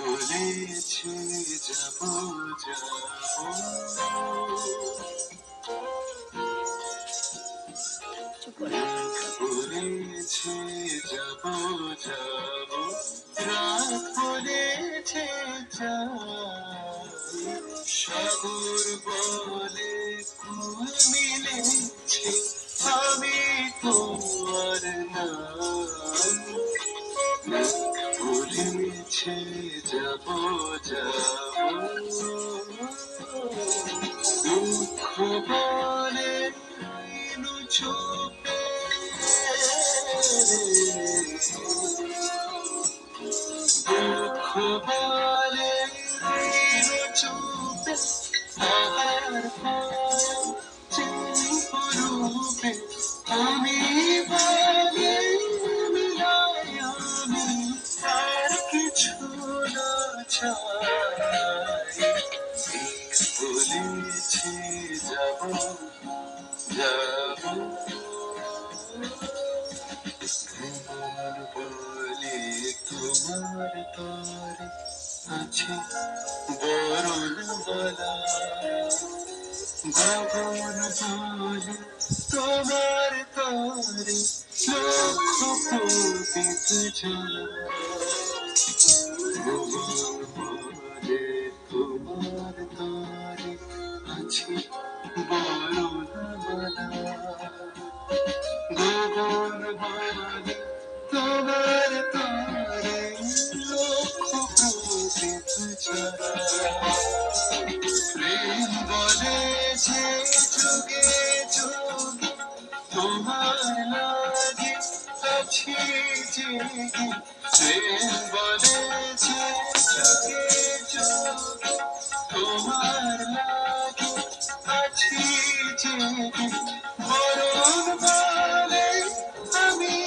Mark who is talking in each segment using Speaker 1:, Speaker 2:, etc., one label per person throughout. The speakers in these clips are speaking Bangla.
Speaker 1: বলেছে যাবো যাবো, বলেছে যাবো যাবো, রাত বলেছে যাই, সাগর বলে কুল মিলেছে, আমি তোমার নাম বলেছে যাবো যাবো, দুঃখ বলে রইলু চুপে, দুঃখ বলে রইলু চুপে, আবার রূপে আমি বলে মিলাই, আমি আর কিছু না চাই, বলেছে যাবো যাবো, মন বলে তোমার তরে আছে বরণ বলা, গগন বলে তোমার তরে লক্ষ প্রদীপ জ্বালা, গগন বলে তোমার তরে আছে বরণ বলা, গগন বলে তোমার তরে লক্ষ প্রদীপ জ্বালা, প্রেম বলেছে যুগে যুগে তোমার লাগে আছি জেগে, প্রেম বলেছে যুগে যুগে তোমার লাগে আছি জেগে, বরণ বলে আমি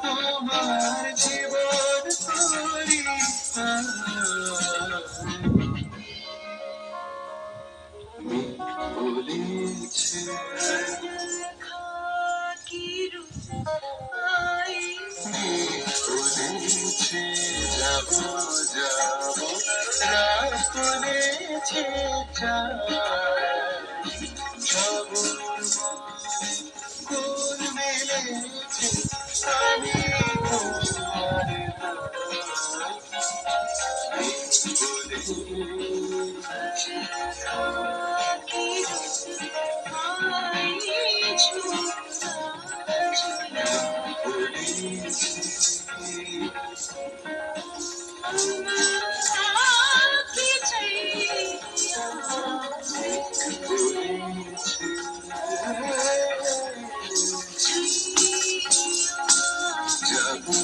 Speaker 1: তোমার জীবন করি বলেছে বলেছে যাবো যাবো, রাত বলেছে যাই, সাগর কোল মেলেছে, আমি তোমার নাম বলেছে যাবো যাবো।